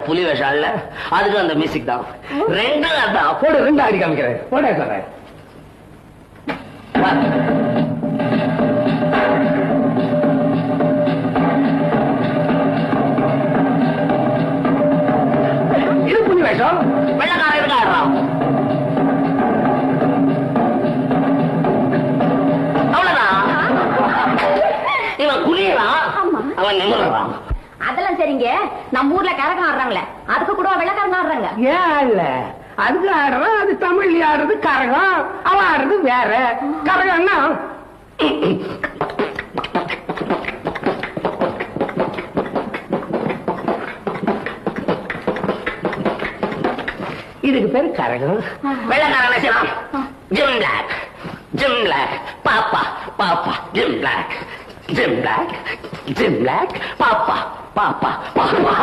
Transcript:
புலி வேஷம் இல்ல, அதுக்கு அந்த மியூசிக் தான். ரெண்டும் அதான். போடு, ரெண்டு ஆடி காமிக்கிறேன். போட சொல்றேன். இது புலி வேஷம், வெள்ளக்காரன் எதுக்கு ஆடுறான்? அவ்வளவுதான். இவன் குளியறான், அவன் நிமிர்றான். அதெல்லாம் சரிங்க. நம்ம ஊர்ல கரகம் ஆடுறாங்களே, அதுக்கு கூட வெள்ளக்காரங்க ஆடுறாங்க. ஏன் இல்ல, அதுக்கு ஆடுறான். அது தமிழ்ல ஆடுறது கரகம், அவன் ஆடுறது வேற. கரகம்னா இதுக்கு பேரு கரகம். வெள்ளக்காரன் ஜிம் பிளாக், ஜிம் பிளாக், பாப்பா பாப்பா, Jim Black, Jim Black, Jim Black, பாப்பா பாப்பா பாப்பா.